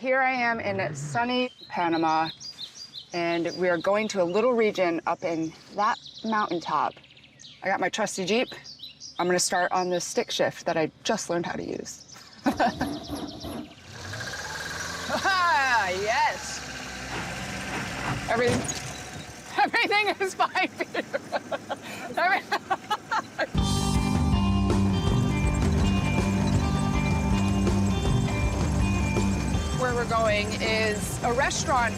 Here I am in sunny Panama, and we are going to a little region up in that mountaintop. I got my trusty Jeep. I'm gonna start on this stick shift that I just learned how to use. Yes! Everything is fine. Where we're going is a restaurant,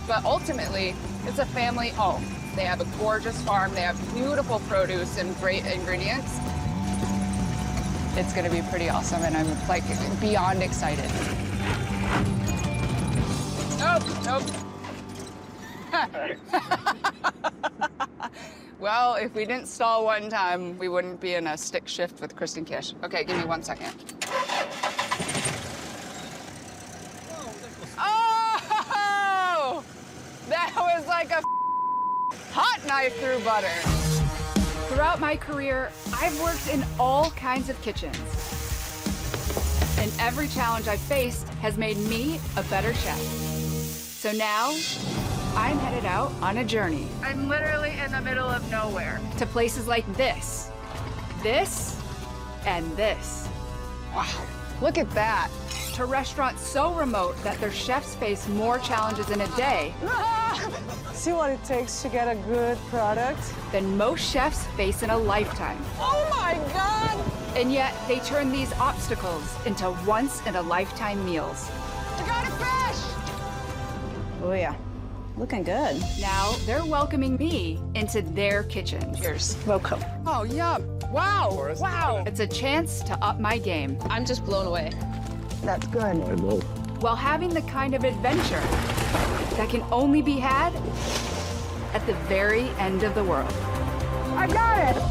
but ultimately it's a family home. They have a gorgeous farm, they have beautiful produce and great ingredients. It's gonna be pretty awesome, and I'm like beyond excited. Nope. Well, if we didn't stall one time, we wouldn't be in a stick shift with Kristen Kish. Okay, give me 1 second. Oh! That was like a hot knife through butter. Throughout my career, I've worked in all kinds of kitchens. And every challenge I've faced has made me a better chef. So now, I'm headed out on a journey. I'm literally in the middle of nowhere. To places like this, and this. Wow, look at that. To restaurants so remote that their chefs face more challenges in a day. See what it takes to get a good product? Than most chefs face in a lifetime. Oh my God! And yet, they turn these obstacles into once-in-a-lifetime meals. I got a fish! Oh yeah, looking good. Now, they're welcoming me into their kitchens. Cheers. Welcome. Oh, yum. Wow, wow. It's a chance to up my game. I'm just blown away. That's good. I know. While having the kind of adventure that can only be had at the very end of the world. I got it!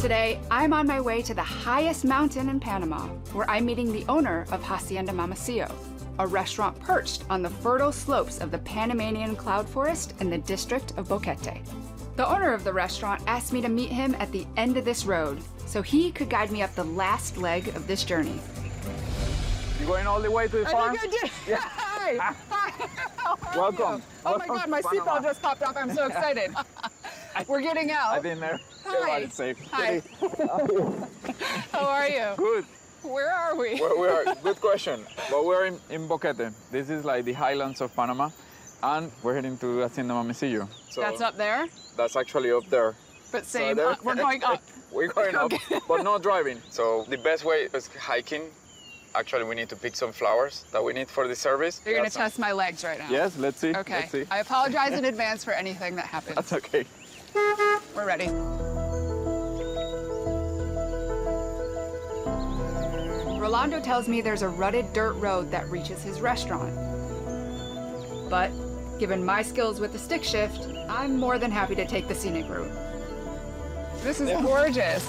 Today, I'm on my way to the highest mountain in Panama, where I'm meeting the owner of Hacienda Mamacillo, a restaurant perched on the fertile slopes of the Panamanian cloud forest in the district of Boquete. The owner of the restaurant asked me to meet him at the end of this road so he could guide me up the last leg of this journey. You going all the way to the farm? I think I did. Yeah. Hi. Hi. Welcome. Oh my God, my seatbelt just popped off. I'm so excited. We're getting out. I've been there. Hi. It's safe. Hi. How are you? Good. Where are we? We are. Good question. But we're in Boquete. This is like the highlands of Panama, and we're heading to Hacienda Mamecillo. So That's up there, that's actually up there. but So same. there- We're going up. We're going up, Okay. but not driving. So the best way is hiking. Actually, we need to pick some flowers that we need for the service. You're gonna That's some- test my legs right now. Yes, let's see. Okay. Let's see. I apologize in advance for anything that happens. That's okay. We're ready. Rolando tells me there's a rutted dirt road that reaches his restaurant. But given my skills with the stick shift, I'm more than happy to take the scenic route. This is gorgeous.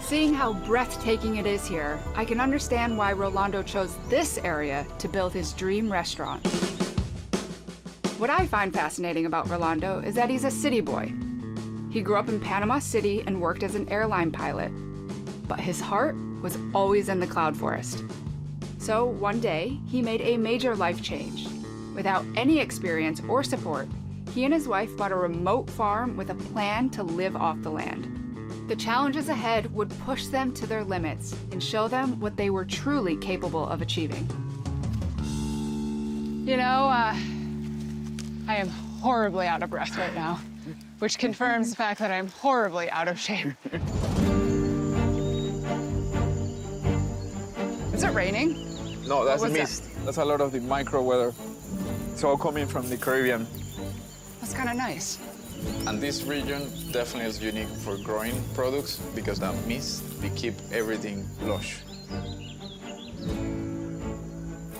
Seeing how breathtaking it is here, I can understand why Rolando chose this area to build his dream restaurant. What I find fascinating about Rolando is that he's a city boy. He grew up in Panama City and worked as an airline pilot, but his heart was always in the cloud forest. So one day, he made a major life change. Without any experience or support, he and his wife bought a remote farm with a plan to live off the land. The challenges ahead would push them to their limits and show them what they were truly capable of achieving. You know, I am horribly out of breath right now, which confirms the fact that I'm horribly out of shape. Is it raining? No, that's What was mist. That's a lot of the micro weather. It's all coming from the Caribbean. That's kind of nice. And this region definitely is unique for growing products because that mist, they keep everything lush.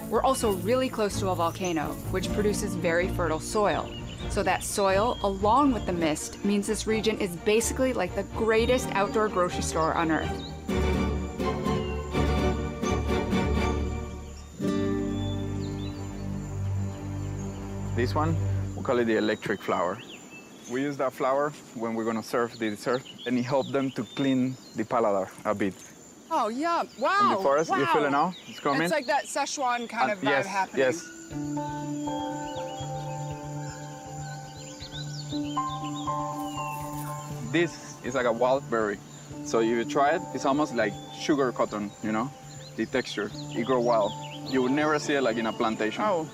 We're also really close to a volcano, which produces very fertile soil. So that soil, along with the mist, means this region is basically like the greatest outdoor grocery store on Earth. This one, we call it the electric flower. We use that flour when we're gonna serve the dessert, and it helps them to clean the paladar a bit. Oh, yeah. Wow. From the forest, wow. you feel it now? It's coming? It's like that Szechuan kind of vibe yes, happening. Yes. This is like a wild berry. So if you try it, it's almost like sugar cotton, you know? The texture, it grows wild. You would never see it like in a plantation. Oh.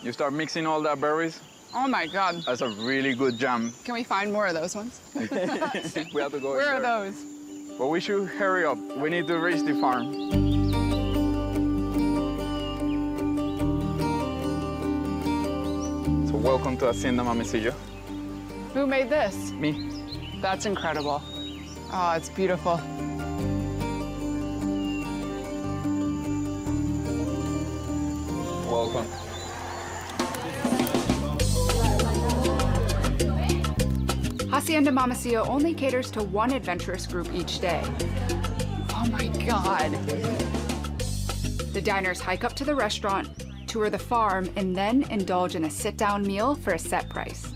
You start mixing all that berries, Oh, my God. that's a really good jam. Can we find more of those ones? We have to go Where in are there. those? But we should hurry up. We need to reach the farm. So welcome to Hacienda Mamecillo. Who made this? Me. That's incredible. Oh, it's beautiful. Welcome. Hacienda Mamacillo only caters to one adventurous group each day. Oh my God. The diners hike up to the restaurant, tour the farm, and then indulge in a sit-down meal for a set price.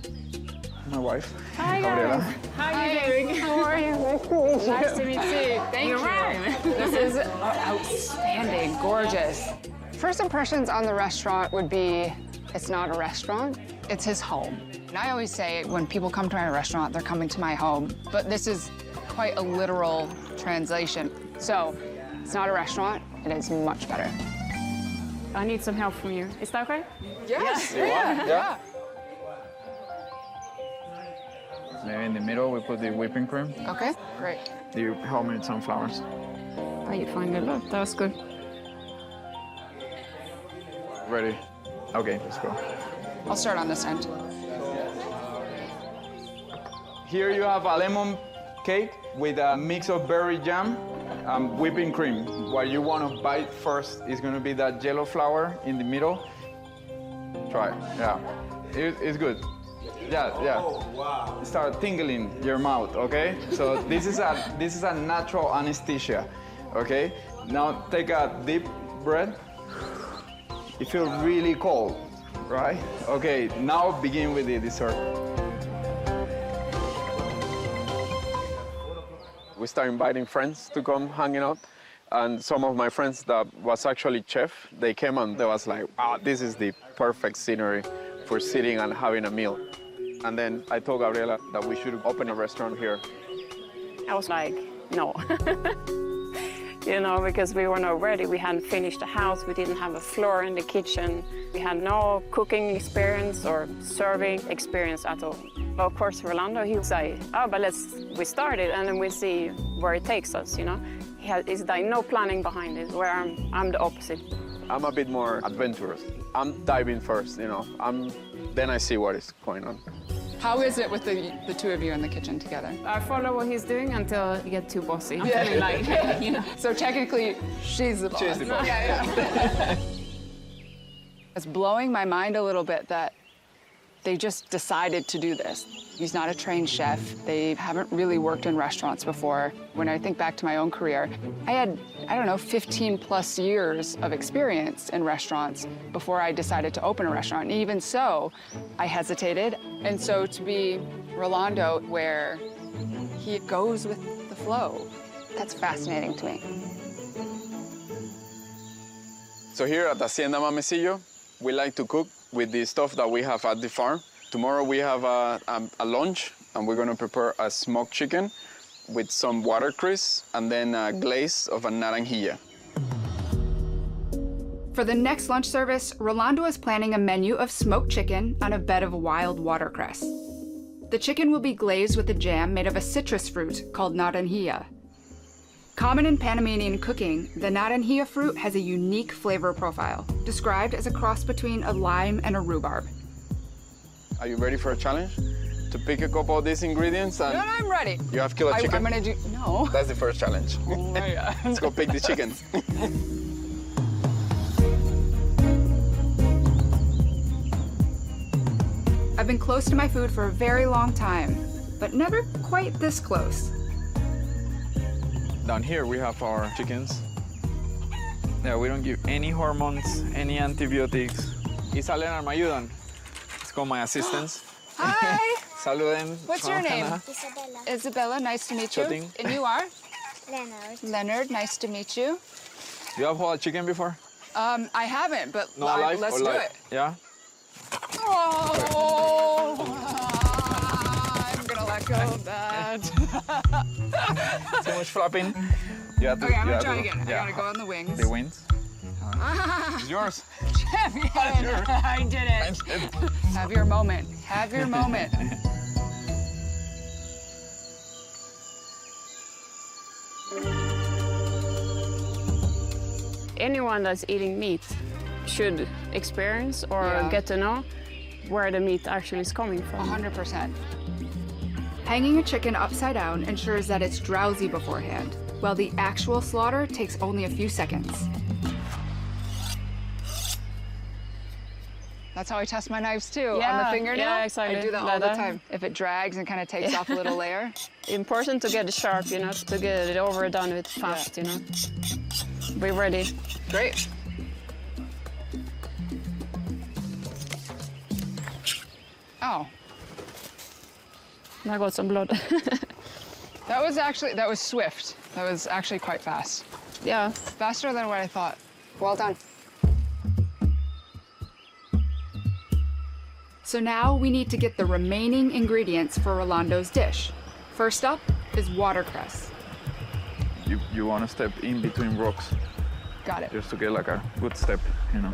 My wife. Hi, Gabriela. guys. How are you doing? How are you? Nice to meet you. Thank you. This is outstanding, gorgeous. First impressions on the restaurant would be, it's not a restaurant, it's his home. And I always say when people come to my restaurant, they're coming to my home, but this is quite a literal translation. So it's not a restaurant, it is much better. I need some help from you. Is that okay? Yes, Yeah. Maybe in the middle we put the whipping cream. Okay, great. The homemade sunflowers. Oh, you find it. That was good. Ready? Okay, let's go. I'll start on this end. Here you have a lemon cake with a mix of berry jam and whipping cream. What you want to bite first is going to be that yellow flour in the middle. Try it, yeah. It's good. Yeah. Oh, wow. Start tingling your mouth, okay? So this is a natural anesthesia, okay? Now take a deep breath. It feels really cold, right? Okay, now begin with the dessert. We start inviting friends to come hanging out. And some of my friends that was actually chef, they came and they was like, wow, this is the perfect scenery for sitting and having a meal. And then I told Gabriela that we should open a restaurant here. I was like, no. You know, because we were not ready. We hadn't finished the house. We didn't have a floor in the kitchen. We had no cooking experience or serving experience at all. But of course, Rolando, he was like, oh, but we start it and then we see where it takes us, you know? It's like no planning behind it, where I'm the opposite. I'm a bit more adventurous. I'm diving first, you know. Then I see what is going on. How is it with the two of you in the kitchen together? I follow what he's doing until he gets too bossy. I'm feeling like, you know. So technically, she's the boss. She's the boss. Yeah. It's blowing my mind a little bit that they just decided to do this. He's not a trained chef. They haven't really worked in restaurants before. When I think back to my own career, I had, 15 plus years of experience in restaurants before I decided to open a restaurant. And even so, I hesitated. And so to be Rolando, where he goes with the flow, that's fascinating to me. So here at Hacienda Mamecillo, we like to cook with the stuff that we have at the farm. Tomorrow we have a lunch, and we're gonna prepare a smoked chicken with some watercress and then a glaze of a naranjilla. For the next lunch service, Rolando is planning a menu of smoked chicken on a bed of wild watercress. The chicken will be glazed with a jam made of a citrus fruit called naranjilla. Common in Panamanian cooking, the naranjilla fruit has a unique flavor profile, described as a cross between a lime and a rhubarb. Are you ready for a challenge? To pick a couple of these ingredients and... No, I'm ready. You have killer chicken? I'm gonna do... No. That's the first challenge. Oh my God. Let's go pick the chicken. I've been close to my food for a very long time, but never quite this close. Down here we have our chickens. Yeah, we don't give any hormones, any antibiotics. Isa, Leonard, ¿me ayudan? It's called my assistants. Hi. Saluden. What's your name? Isabella. Isabella, nice to meet you. Choting. And you are? Leonard. Leonard, nice to meet you. You have whole chicken before? I haven't, but No, alive let's or do live? it. Yeah? Oh, I'm gonna let go of that. Too much flapping. You have to, Okay, I'm you gonna have try to- again. Yeah. I gotta go on the wings. The wings. It's yours. Champion! I did it. Have your moment. Have your moment. Anyone that's eating meat should experience or Yeah. get to know where the meat actually is coming from. 100%. Hanging a chicken upside down ensures that it's drowsy beforehand, while the actual slaughter takes only a few seconds. That's how I test my knives too, on the Yeah, fingernail. yeah, exactly. I do that all Like the that. time. If it drags and kind of takes off a little layer. Important to get it sharp, you know, to get it over done with fast, you know. Be ready. Great. Oh, I got some blood. that was swift. That was actually quite fast. Yeah. Faster than what I thought. Well done. So now we need to get the remaining ingredients for Rolando's dish. First up is watercress. You want to step in between rocks Got it. just to get like a good step, you know.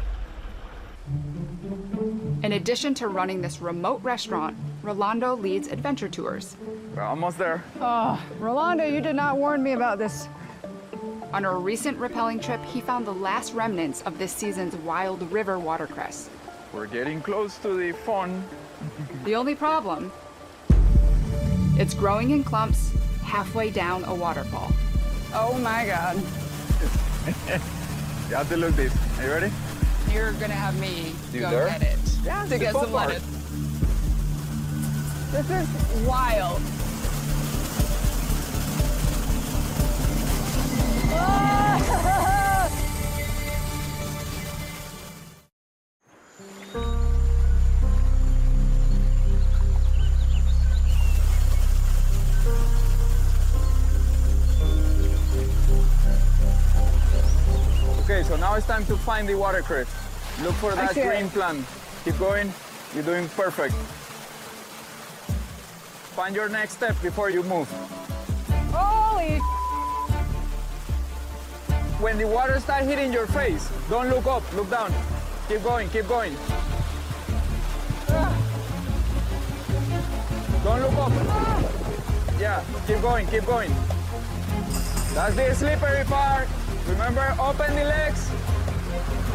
In addition to running this remote restaurant, Rolando leads adventure tours. We're almost there. Oh, Rolando, you did not warn me about this. On a recent rappelling trip, he found the last remnants of this season's wild river watercress. We're getting close to the fun. The only problem, it's growing in clumps halfway down a waterfall. Oh my God. You have to look this. Are you ready? You're gonna have me You go there? get it Yeah, to the get fun some part. lettuce. This is wild. Okay, so now it's time to find the watercress. Look for that see it. green plant. Keep going. You're doing perfect. Find your next step before you move. Holy! When the water starts hitting your face, don't look up, look down. Keep going, keep going. Don't look up. Yeah, keep going, keep going. That's the slippery part. Remember, open the legs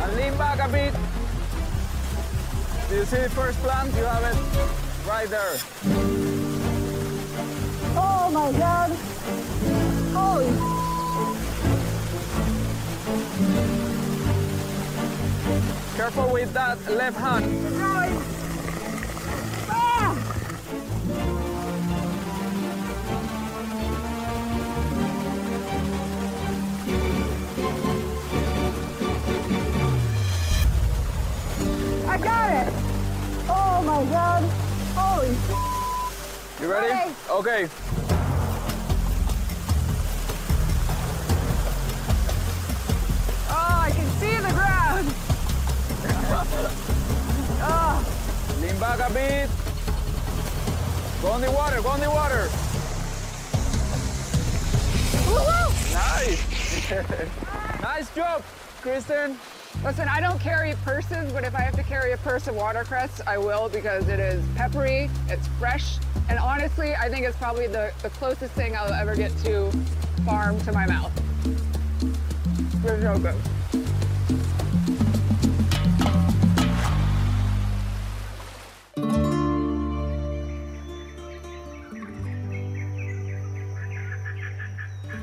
and lean back a bit. Do you see the first plant? You have it right there. Oh my God! Holy! Careful with that left hand. I got it! Oh my God! Holy! You ready? Okay. Oh, I can see the ground! Lean back a bit. Go in the water, go in the water. Nice. Nice job, Kristen. Listen, I don't carry purses, but if I have to carry a purse of watercress, I will because it is peppery, it's fresh, and honestly, I think it's probably the closest thing I'll ever get to farm to my mouth. It's so good.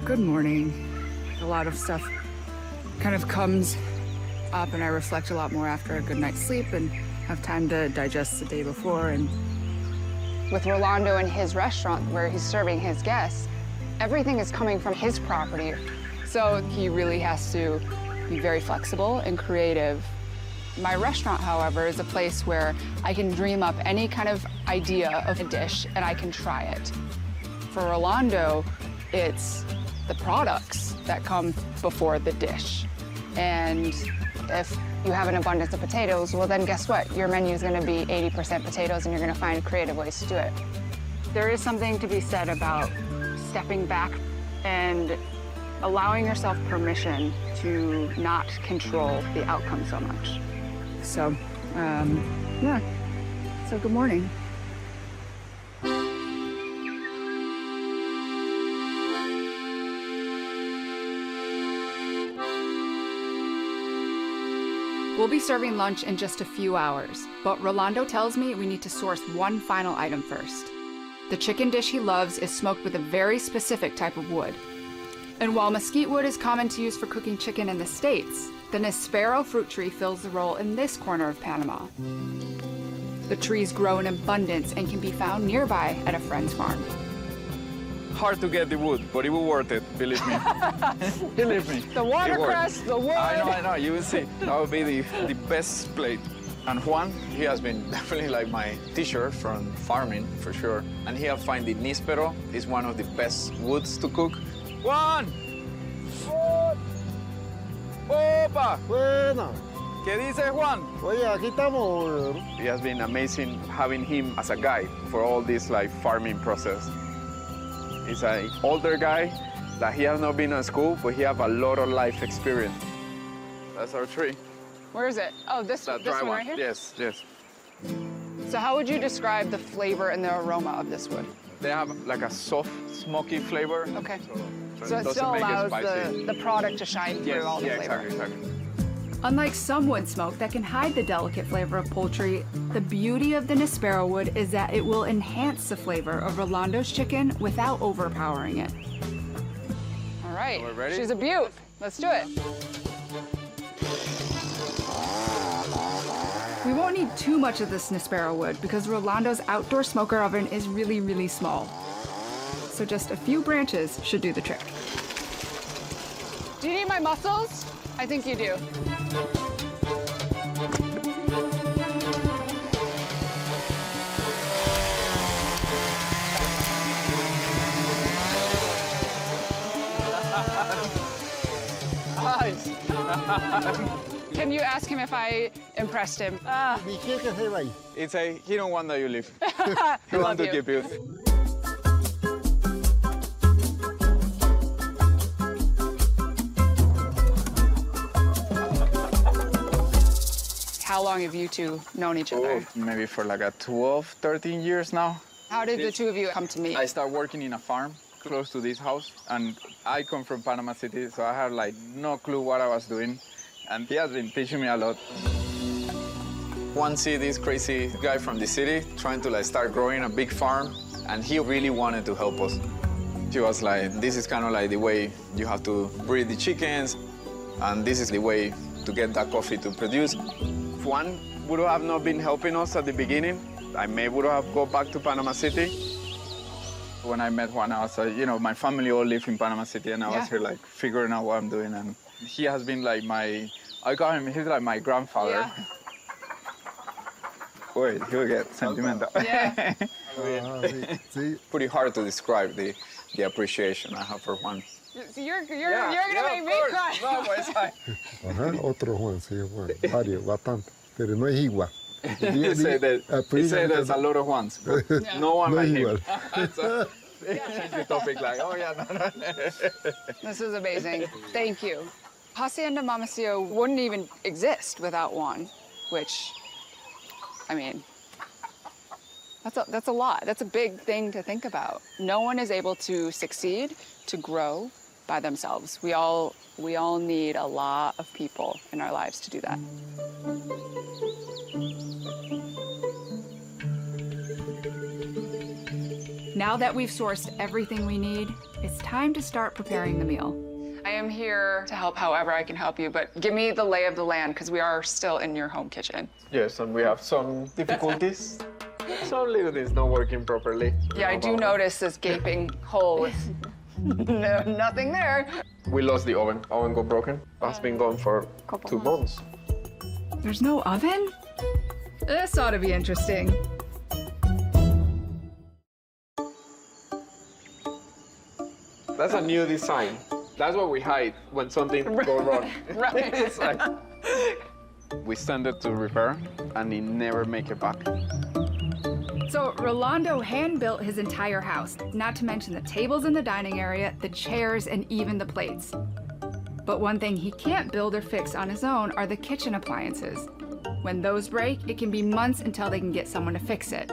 Good morning. A lot of stuff kind of comes up and I reflect a lot more after a good night's sleep and have time to digest the day before. And with Rolando and his restaurant where he's serving his guests, everything is coming from his property. So he really has to be very flexible and creative My restaurant, however, is a place where I can dream up any kind of idea of a dish and I can try it. For Rolando, it's the products that come before the dish. And if you have an abundance of potatoes, well then guess what? Your menu is gonna be 80% potatoes and you're gonna find creative ways to do it. There is something to be said about stepping back and allowing yourself permission to not control the outcome so much. So, yeah, so good morning. We'll be serving lunch in just a few hours, but Rolando tells me we need to source one final item first. The chicken dish he loves is smoked with a very specific type of wood. And while mesquite wood is common to use for cooking chicken in the States, the Nesperia fruit tree fills the role in this corner of Panama. The trees grow in abundance and can be found nearby at a friend's farm. Hard to get the wood, but it will worth it, believe me. Believe me. The watercress, the wood. I know, you will see. That will be the best plate. And Juan, he has been definitely like my teacher from farming, for sure. And he has found the níspero is one of the best woods to cook. Juan! Opa! Bueno, ¿Qué dice Juan? oye, aquí estamos. It has been amazing having him as a guide for all this like farming process. He's an older guy that he has not been at school, but he has a lot of life experience. That's our tree. Where is it? Oh, this That one dry right here? Yes, yes. So how would you describe the flavor and the aroma of this wood? They have like a soft, smoky flavor. Okay. So it doesn't still make it allows spicy. the product to shine through Yes, all the yeah, flavor. exactly. Unlike some wood smoke that can hide the delicate flavor of poultry, the beauty of the Nesperia wood is that it will enhance the flavor of Rolando's chicken without overpowering it. All right, We're ready? she's a beaut. Let's do it. We won't need too much of this Nesperia wood because Rolando's outdoor smoker oven is really, really small. So just a few branches should do the trick. Do you need my mussels? I think you do. Nice. Can you ask him if I impressed him? ¿Y qué que se va ahí? It's a, he don't want that you leave. He Love want to you. keep you. How long have you two known each other? Oh, maybe for like a 12, 13 years now. How did the two of you come to meet? I started working in a farm close to this house, and I come from Panama City, so I had like no clue what I was doing, and he has been teaching me a lot. One see this crazy guy from the city trying to like start growing a big farm, and he really wanted to help us. He was like, this is kind of like the way you have to breed the chickens, and this is the way to get that coffee to produce. If Juan would have not been helping us at the beginning, I may would have gone back to Panama City. When I met Juan, I was like, you know, my family all live in Panama City, and I was here like figuring out what I'm doing, and he has been like I call him, he's like my grandfather. Yeah. Wait, he'll get sentimental. Yeah. Sí, sí. Pretty hard to describe the appreciation I have for Juan. You're gonna make me cry. No, but it's like, Ajá, otro Juan, sí, Juan. Varios, bastante. Pero no es igual. he said there's a lot of Juans, but no one No like him. igual. So, change the topic like, oh yeah, no. This is amazing. Thank you. Hacienda Mamacillo wouldn't even exist without Juan, which, I mean, that's a lot. That's a big thing to think about. No one is able to succeed, to grow by themselves. We all need a lot of people in our lives to do that. Now that we've sourced everything we need, it's time to start preparing the meal. I am here to help however I can help you, but give me the lay of the land because we are still in your home kitchen. Yes, and we have some difficulties. Some little things not working properly. Yeah, I do notice this gaping hole with nothing there. We lost the oven. Oven got broken. It's been gone for 2 months. There's no oven? This ought to be interesting. That's a new design. That's what we hide when something goes wrong. Right. It's like, We send it to repair, and it never make it back. So Rolando hand-built his entire house, not to mention the tables in the dining area, the chairs, and even the plates. But one thing he can't build or fix on his own are the kitchen appliances. When those break, it can be months until they can get someone to fix it.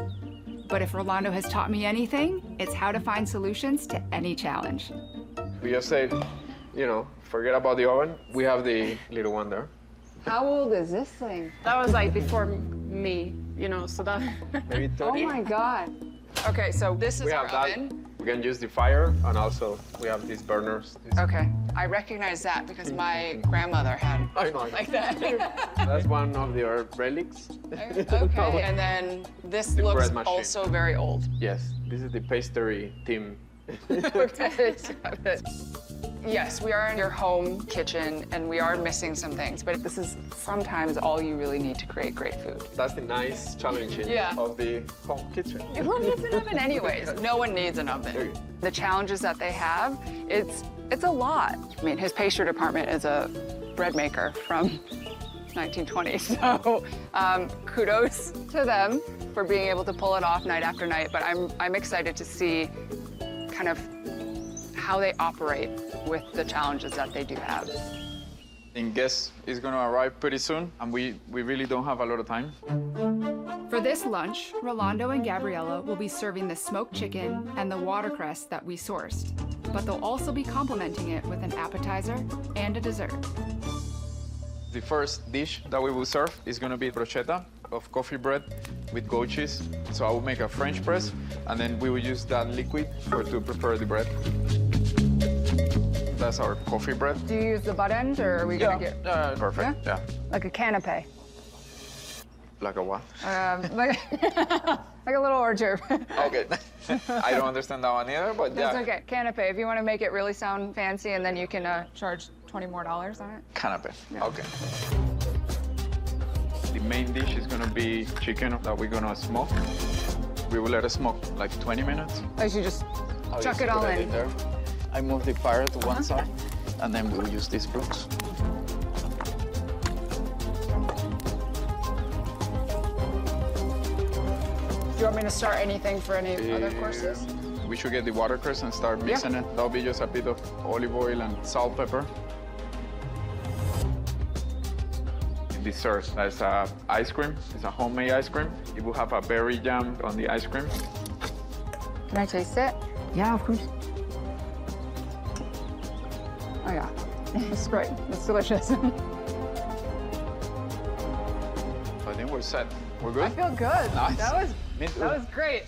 But if Rolando has taught me anything, it's how to find solutions to any challenge. we just say, you know, forget about the oven. We have the little one there. How old is this thing? That was like before me, you know, so that. Maybe 30. Oh my God. Okay, so this is We our have that. oven. We can use the fire, and also we have these burners. Okay, I recognize that because my grandmother had I know. like that. That's one of their relics. Okay, and then this The looks bread machine. also very old. Yes, this is the pastry team. Okay, got it. Yes, we are in your home kitchen and we are missing some things, but this is sometimes all you really need to create great food. That's the nice challenging Yeah. of the home kitchen. Who needs an oven anyways? No one needs an There oven. you go. The challenges that they have, it's a lot. I mean, his pastry department is a bread maker from 1920, so kudos to them for being able to pull it off night after night, but I'm excited to see kind of how they operate with the challenges that they do have. And guest is gonna arrive pretty soon, and we really don't have a lot of time. For this lunch, Rolando and Gabriella will be serving the smoked chicken and the watercress that we sourced, but they'll also be complementing it with an appetizer and a dessert. The first dish that we will serve is gonna be brochetta of coffee bread with goat cheese. So I will make a French press, and then we will use that liquid to prepare the bread. That's our coffee bread. Do you use the butt end, or are we gonna get Perfect, yeah. like a canapé? Like a what? Like, like a little hors d'oeuvre. Okay. I don't understand that one either, but That's yeah. okay. Canapé. If you want to make it really sound fancy, and then you can charge $20 more on it. Canapé, Yeah. okay. The main dish is gonna be chicken that we're gonna smoke. We will let it smoke like 20 minutes. I should just I'll chuck just it all put in. there. I move the fire to one side, and then we'll use these blocks. Do you want me to start anything for any other courses? We should get the watercress and start mixing it. That'll be just a bit of olive oil and salt, pepper. Dessert, that's ice cream. It's a homemade ice cream. It will have a berry jam on the ice cream. Can I taste it? Yeah, of course. Oh yeah, it's great. It's delicious. I think we're set. We're good? I feel good. Nice. Me too. That was great.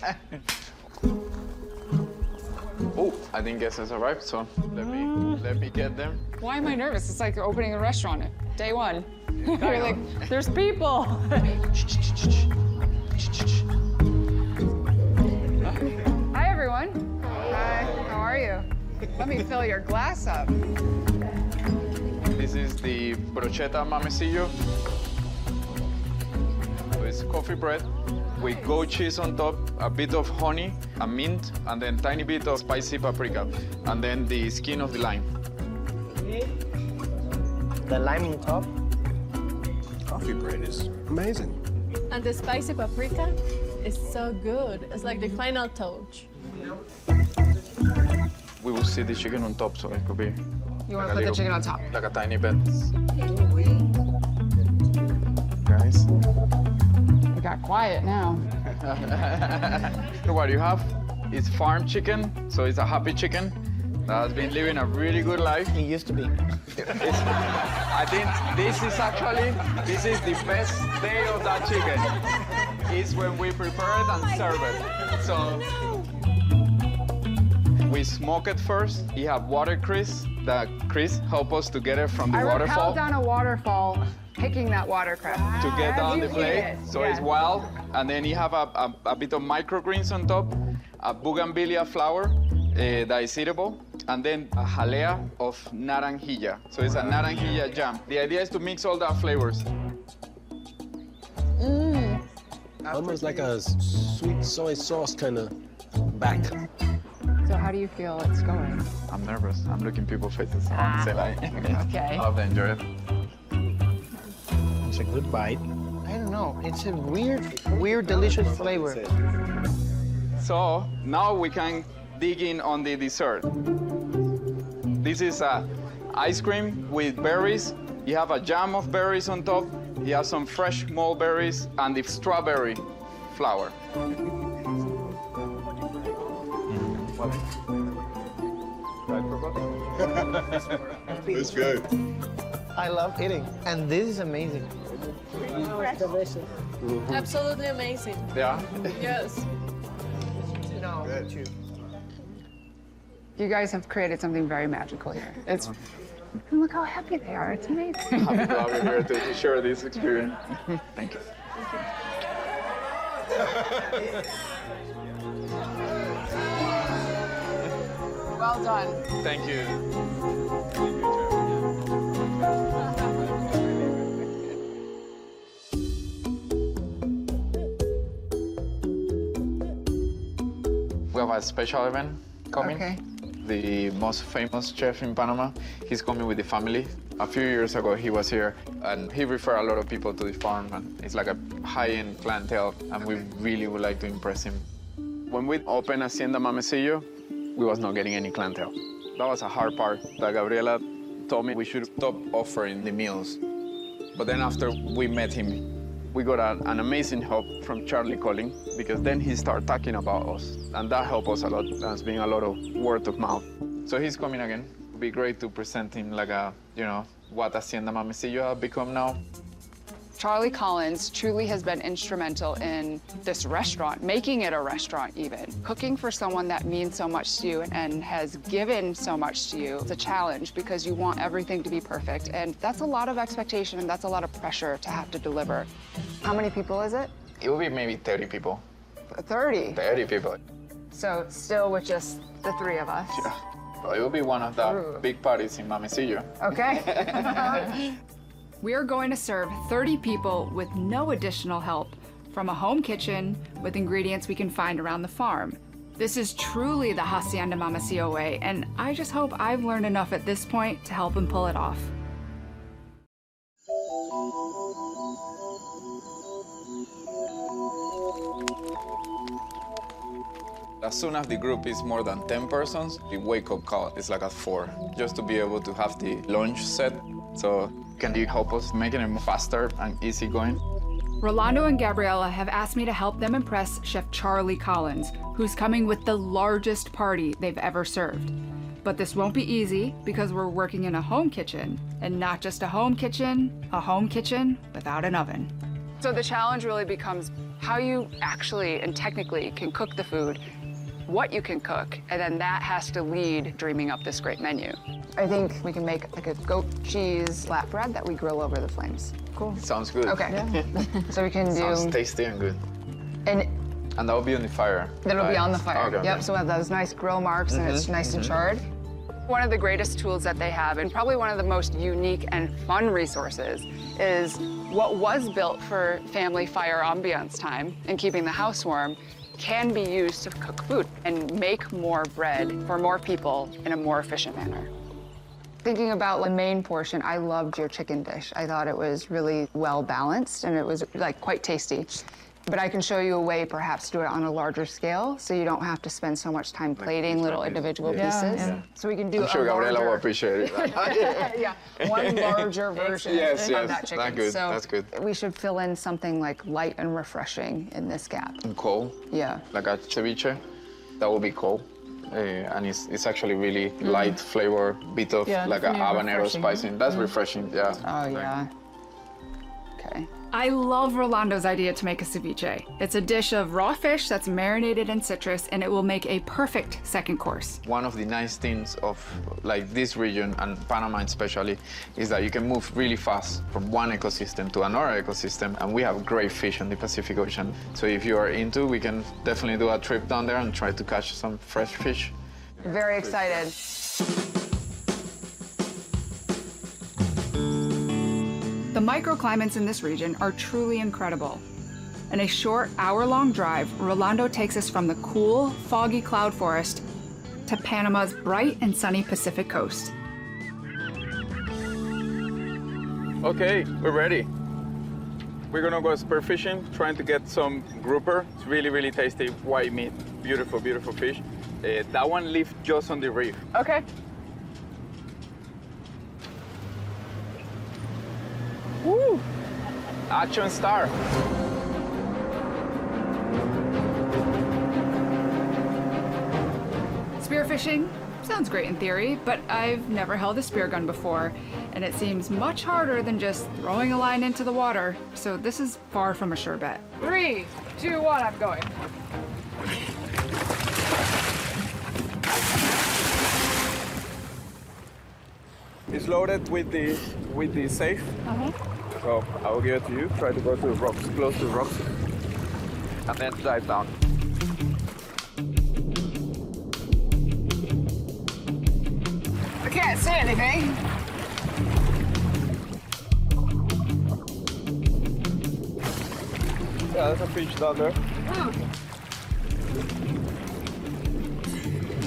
Oh, I think guests has arrived, so let me get them. Why am I nervous? It's like opening a restaurant. Day one. You're like, there's people. Hi, everyone. Hi, how are you? Let me fill your glass up. This is the Hacienda Mamecillo. So it's coffee bread with goat cheese on top, a bit of honey, a mint, and then tiny bit of spicy paprika, and then the skin of the lime. The lime on top. Coffee bread is amazing. And the spicy paprika is so good. It's like the final touch. We will see the chicken on top, so it could be You want to put the chicken on top? like a tiny bit. Guys, We got quiet now. what you have is farm chicken, so it's a happy chicken that has been living a really good life. It used to be. I think this is the best day of that chicken. Is when we prepare it and serve it. So we smoke it first. You have watercress that Chris helped us to get it from the I waterfall rappelled down a waterfall picking that watercress. to get As down you the eat plate. it, So it's yes. wild. And then you have a bit of microgreens on top, a bougainvillea flower that is eatable, and then a jalea of naranjilla. So it's a naranjilla jam. The idea is to mix all the flavors. Almost like a sweet soy sauce kind of back. So how do you feel it's going? I'm nervous. I'm looking people's faces. I want to say like, Okay. I hope they enjoy it. It's a good bite. I don't know. It's a weird, delicious flavor. So now we can dig in on the dessert. This is ice cream with berries. You have a jam of berries on top. You have some fresh mulberries and the strawberry flour. It's good. I love eating, and this is amazing. Absolutely amazing. Yeah? Yes. No, too. You guys have created something very magical here. It's look how happy they are. It's amazing. I'm glad we're here to share this experience. Thank you. Well done. Thank you. We have a special event coming. Okay. The most famous chef in Panama, he's coming with the family. A few years ago, he was here, and he referred a lot of people to the farm, and it's like a high-end clientele, and we really would like to impress him. When we opened Hacienda Mamecillo, we was not getting any clientele. That was a hard part that Gabriela told me we should stop offering the meals. But then after we met him, we got an amazing help from Charlie calling, because then he started talking about us, and that helped us a lot. There's been a lot of word of mouth. So he's coming again. It'd be great to present him like what Hacienda Mamacillo have become now. Charlie Collins truly has been instrumental in this restaurant, making it a restaurant even. Cooking for someone that means so much to you and has given so much to you, it's a challenge because you want everything to be perfect. And that's a lot of expectation and that's a lot of pressure to have to deliver. How many people is it? It will be maybe 30 people. 30. 30 people. So still with just the three of us. Yeah. Well, it will be one of the big parties in Mamecillo. Okay. We are going to serve 30 people with no additional help from a home kitchen with ingredients we can find around the farm. This is truly the Hacienda Mamacillo way, and I just hope I've learned enough at this point to help him pull it off. As soon as the group is more than 10 persons, the wake-up call is like at 4, just to be able to have the lunch set. So can you help us making it faster and easy going? Rolando and Gabriela have asked me to help them impress Chef Charlie Collins, who's coming with the largest party they've ever served. But this won't be easy because we're working in a home kitchen, and not just a home kitchen without an oven. So the challenge really becomes how you actually and technically can cook the food, what you can cook, and then that has to lead dreaming up this great menu. I think we can make like a goat cheese flatbread that we grill over the flames. Cool. Sounds good. Okay. Yeah. So we can do... Sounds tasty and good. And that will be on the fire. that'll be on the fire. Okay, Yep, okay. so we have those nice grill marks and it's nice and charred. One of the greatest tools that they have, and probably one of the most unique and fun resources, is what was built for family fire ambiance time and keeping the house warm can be used to cook food and make more bread for more people in a more efficient manner. Thinking about the main portion, I loved your chicken dish. I thought it was really well balanced and it was like quite tasty. But I can show you a way perhaps to do it on a larger scale so you don't have to spend so much time plating little individual pieces. Yeah. So we can do I'm sure a Gabriela will larger, appreciate it. yeah, one larger version Yes, of yes, that chicken. that's good, So that's good. we should fill in something like light and refreshing in this gap. And cold, Yeah. like a ceviche, that will be cold. And it's actually really light flavor, bit of Yeah, like a yeah, habanero refreshing, spice. That's refreshing, yeah. Oh, yeah. Okay. I love Rolando's idea to make a ceviche. It's a dish of raw fish that's marinated in citrus, and it will make a perfect second course. One of the nice things of like this region, and Panama especially, is that you can move really fast from one ecosystem to another ecosystem, and we have great fish in the Pacific Ocean. So if you are into, we can definitely do a trip down there and try to catch some fresh fish. Very excited. The microclimates in this region are truly incredible. In a short hour-long drive, Rolando takes us from the cool, foggy cloud forest to Panama's bright and sunny Pacific coast. Okay, we're ready. We're gonna go spear fishing, trying to get some grouper. It's really, really tasty, white meat, beautiful, beautiful fish. That one lives just on the reef. Okay. Woo! Action star. Spearfishing sounds great in theory, but I've never held a spear gun before, and it seems much harder than just throwing a line into the water, so this is far from a sure bet. 3, 2, 1, I'm going. It's loaded with the safe. So I will give it to you. Try to go to the rocks, close to the rocks, and then dive down. I can't see anything. Yeah, there's a fish down there.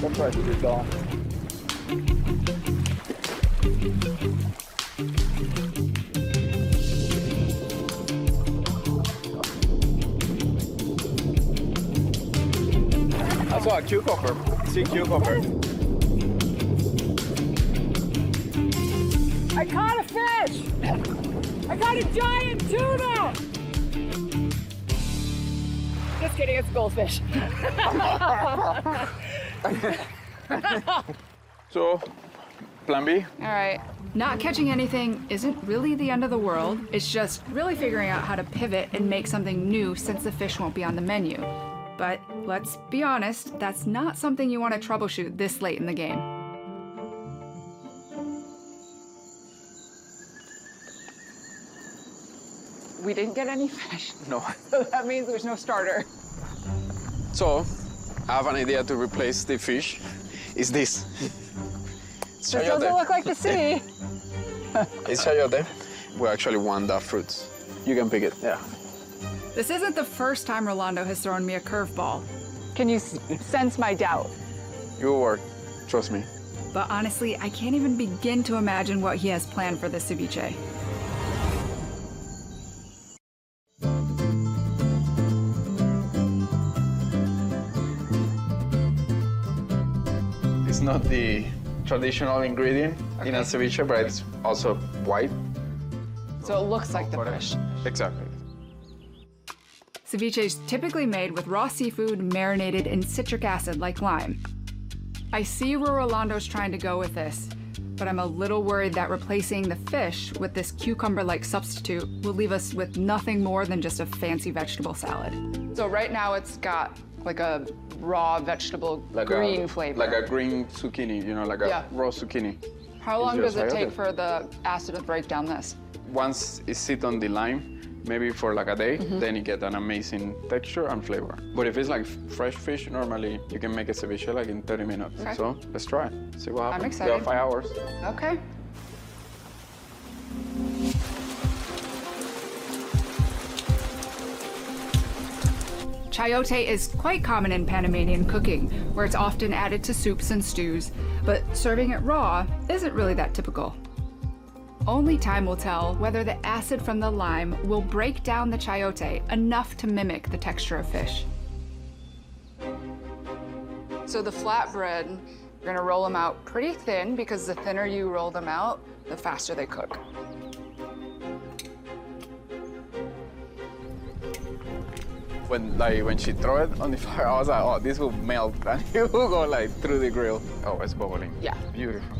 I'll try to get down. I saw a cucumber, sea cucumber. I caught a fish! I caught a giant tuna! Just kidding, it's a goldfish. So, plan B? All right. Not catching anything isn't really the end of the world. It's just really figuring out how to pivot and make something new since the fish won't be on the menu. But let's be honest, that's not something you want to troubleshoot this late in the game. We didn't get any fish. No. So that means there's no starter. So, I have an idea to replace the fish. It's this. It's This doesn't look like the sea. It's chayote. We actually want that fruits. You can pick it. Yeah. This isn't the first time Rolando has thrown me a curveball. Can you sense my doubt? You will work. Trust me. But honestly, I can't even begin to imagine what he has planned for this ceviche. It's not the traditional ingredient in a ceviche, but it's also white. So it looks like the fish. Exactly. Ceviche is typically made with raw seafood marinated in citric acid like lime. I see where Rolando's trying to go with this, but I'm a little worried that replacing the fish with this cucumber-like substitute will leave us with nothing more than just a fancy vegetable salad. So right now it's got like a raw vegetable green flavor. Like a green zucchini, you know, like a raw zucchini. How long It's does it just take chayote. for the acid to break down this? Once it sits on the lime, maybe for like a day, then you get an amazing texture and flavor. But if it's like fresh fish, normally you can make a ceviche like in 30 minutes. Okay. So let's try it, see what happens. excited. We have 5 hours. Okay. Chayote is quite common in Panamanian cooking, where it's often added to soups and stews, but serving it raw isn't really that typical. Only time will tell whether the acid from the lime will break down the chayote enough to mimic the texture of fish. So the flatbread, you're gonna roll them out pretty thin because the thinner you roll them out, the faster they cook. When she threw it on the fire, I was like, oh, this will melt and it will go like through the grill. Oh, it's bubbling. Yeah. Beautiful.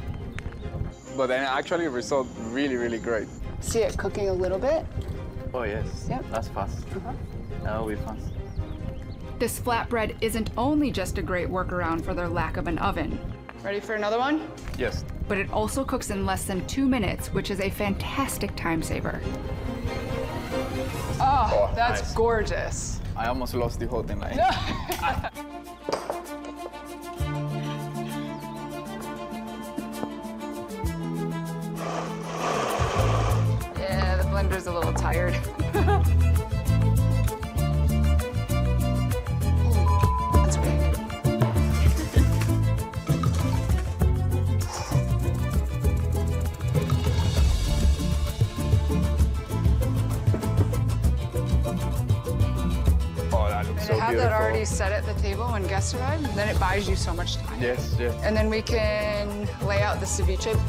But then actually result really, really great. See it cooking a little bit? Oh yes, Yep. that's fast. That will be fast. This flatbread isn't only just a great workaround for their lack of an oven. Ready for another one? Yes. But it also cooks in less than 2 minutes, which is a fantastic time saver. Oh, that's nice. gorgeous. I almost lost the whole thing. Like. Yeah, the blender's a little tired. we set at the table when guests arrive, then it buys you so much time. Yes, yes. And then we can lay out the ceviche.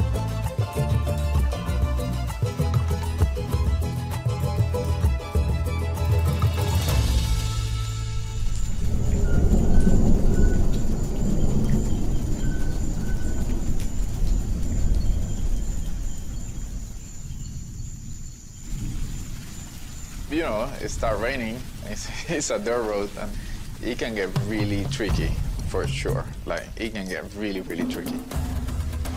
You know, it starts raining, it's a dirt road, and it can get really tricky, for sure. Like, it can get really, really tricky.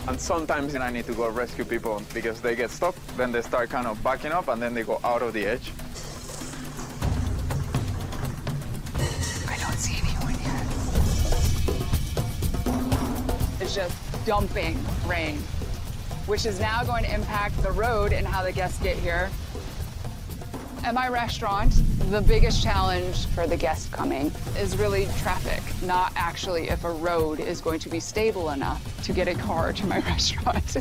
And sometimes I need to go rescue people because they get stuck, then they start kind of backing up, and then they go out of the edge. I don't see anyone yet. It's just dumping rain, which is now going to impact the road and how the guests get here. At my restaurant, the biggest challenge for the guest coming is really traffic, not actually if a road is going to be stable enough to get a car to my restaurant.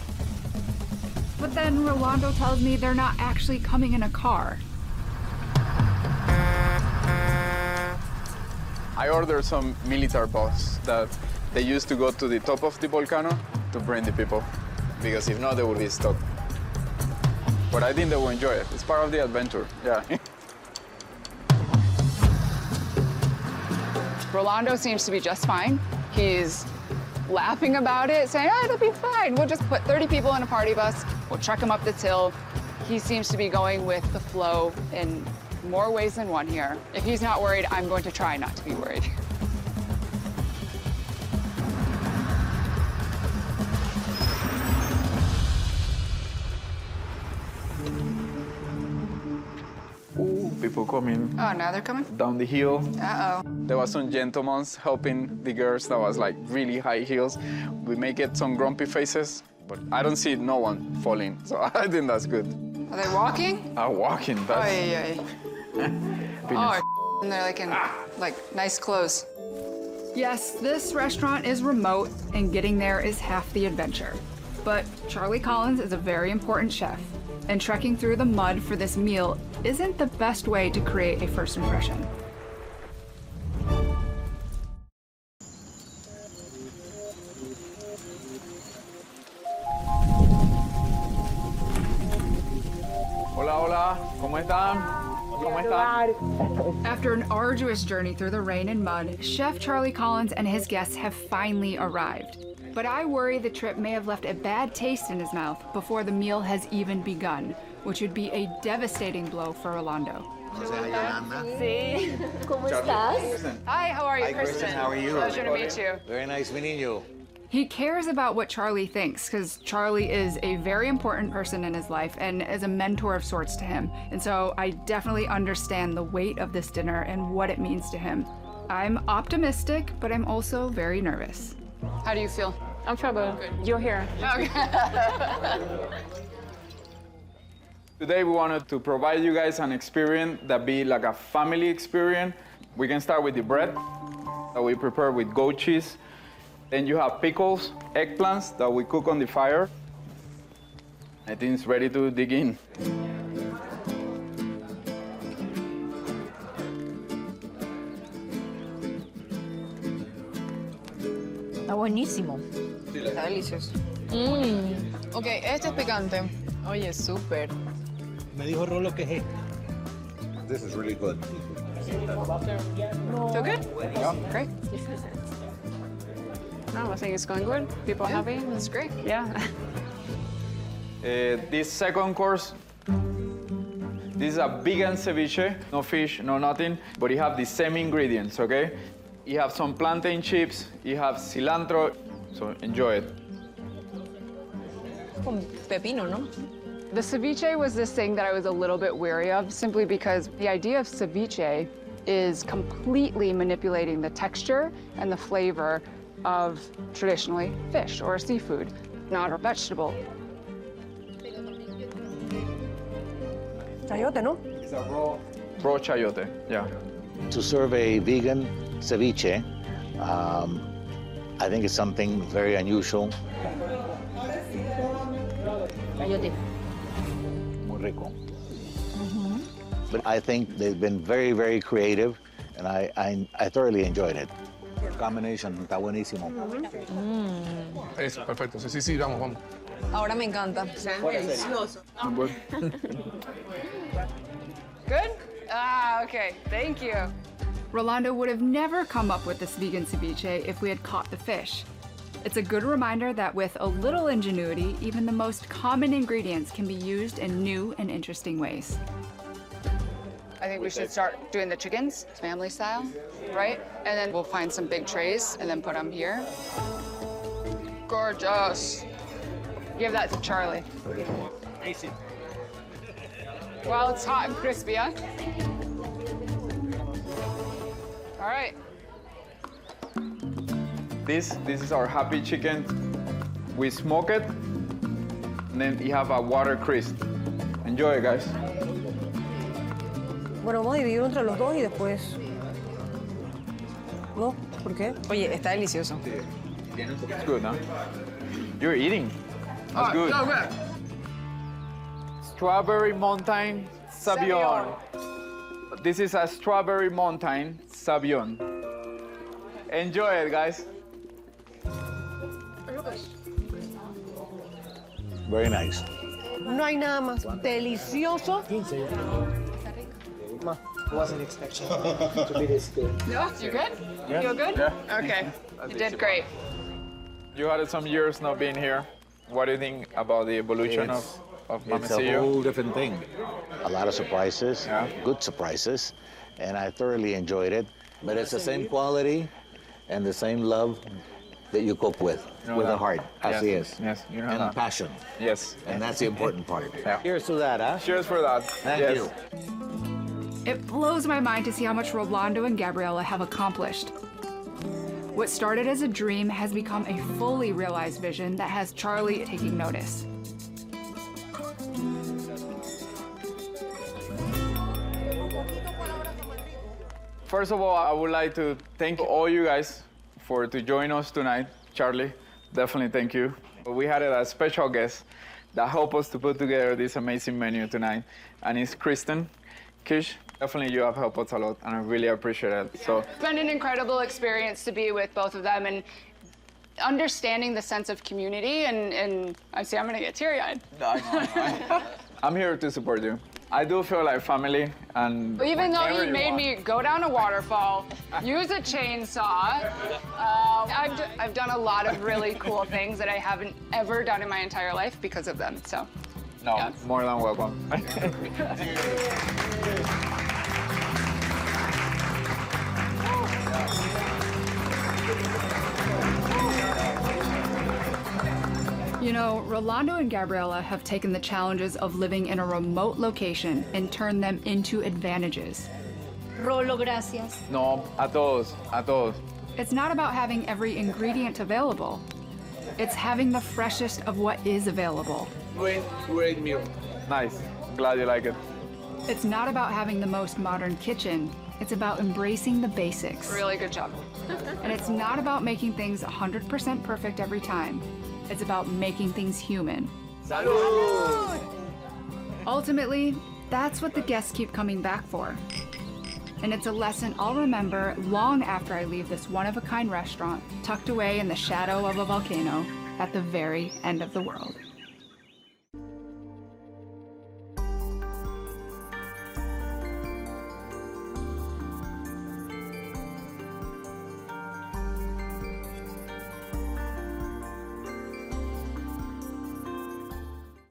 But then Rolando tells me they're not actually coming in a car. I ordered some military bus that they used to go to the top of the volcano to bring the people, because if not, they would be stuck. But I think they will enjoy it. It's part of the adventure, yeah. Rolando seems to be just fine. He's laughing about it, saying, oh, it'll be fine. We'll just put 30 people in a party bus. We'll truck them up this hill. He seems to be going with the flow in more ways than one here. If he's not worried, I'm going to try not to be worried. Ooh, people coming Oh, now they're coming? down the hill. Uh-oh. There was some gentlemen helping the girls that was like really high heels. We may get some grumpy faces, but I don't see no one falling, so I think that's good. Are they walking? Walking, that's... Ay, oh, and they're like in nice clothes. Yes, this restaurant is remote, and getting there is half the adventure. But Charlie Collins is a very important chef, and trekking through the mud for this meal isn't the best way to create a first impression. Hola, hola, ¿cómo están? ¿Cómo están? After an arduous journey through the rain and mud, Chef Charlie Collins and his guests have finally arrived. But I worry the trip may have left a bad taste in his mouth before the meal has even begun, which would be a devastating blow for Rolando. Sí. ¿Cómo estás? Hi, how are you, Hi, Kristen, how are you? Pleasure to meet you. Very nice meeting you. He cares about what Charlie thinks, because Charlie is a very important person in his life and is a mentor of sorts to him. And so I definitely understand the weight of this dinner and what it means to him. I'm optimistic, but I'm also very nervous. How do you feel? I'm trouble. You're here. Okay. Today we wanted to provide you guys an experience that be like a family experience. We can start with the bread that we prepare with goat cheese. Then you have pickles, eggplants that we cook on the fire. I think it's ready to dig in. Está buenísimo. Está delicioso. Ok, este es picante. Oye, súper. Me dijo Rolo que es. This is really good. Feel good? Yeah. Great. No, I think it's going good. People are happy. That's great. Yeah. This second course, this is a vegan ceviche, no fish, no nothing, but you have the same ingredients, okay? You have some plantain chips, you have cilantro, so enjoy it. Con pepino, ¿no? The ceviche was this thing that I was a little bit wary of, simply because the idea of ceviche is completely manipulating the texture and the flavor of traditionally fish or seafood, not a vegetable. Chayote, ¿no? It's a raw chayote, yeah. To serve a vegan ceviche, I think it's something very unusual. Chayote. Muy rico. But I think they've been very, very creative and I thoroughly enjoyed it. Combination, está buenísimo. Eso, perfecto. Sí, sí, sí, vamos, vamos. Ahora me encanta. Delicioso. Good? Ah, okay. Thank you. Rolando would have never come up with this vegan ceviche if we had caught the fish. It's a good reminder that with a little ingenuity, even the most common ingredients can be used in new and interesting ways. I think we should start doing the chickens, family style, right? And then we'll find some big trays and then put them here. Gorgeous. Give that to Charlie. While it's hot and crispy, huh? All right. This is our happy chicken. We smoke it, and then you have a water crisp. Enjoy it, guys. Bueno, vamos a dividirlo entre los dos y después... ¿No? ¿Por qué? Oye, está delicioso. It's good, huh? You're eating. That's good. So good. Strawberry Mountain Savion. This is a Strawberry Mountain Savion. Enjoy it, guys. Very nice. No hay nada más delicioso. Wasn't expecting to be this good. No, you good? You feel good? Yeah. Okay. You did great. You had some years not being here. What do you think about the evolution of It's a Mamacillo? whole different thing. A lot of surprises, Yeah. good surprises, and I thoroughly enjoyed it. But it's the same quality and the same love that you cook with a that. heart, as he is. Yes, you know and that. passion. Yes. And that's the important part. Yeah. Cheers to that, huh? Cheers for that. Thank Yes. you. It blows my mind to see how much Rolando and Gabriela have accomplished. What started as a dream has become a fully realized vision that has Charlie taking notice. First of all, I would like to thank all you guys to join us tonight. Charlie, definitely thank you. We had a special guest that helped us to put together this amazing menu tonight, and it's Kristen Kish. Definitely you have helped us a lot, and I really appreciate it. So It's been an incredible experience to be with both of them and understanding the sense of community, and I see I'm gonna get teary-eyed. I'm here to support you. I do feel like family, and Even though whenever he you made want. me go down a waterfall, use a chainsaw, I've done a lot of really cool things that I haven't ever done in my entire life because of them, so. No, yeah. more than welcome. You know, Rolando and Gabriela have taken the challenges of living in a remote location and turned them into advantages. Rolo, gracias. No, a todos, a todos. It's not about having every ingredient available. It's having the freshest of what is available. Great meal. Nice. Glad you like it. It's not about having the most modern kitchen. It's about embracing the basics. Really good job. And it's not about making things 100% perfect every time. It's about making things human. Salud! Ultimately, that's what the guests keep coming back for. And it's a lesson I'll remember long after I leave this one-of-a-kind restaurant tucked away in the shadow of a volcano at the very end of the world.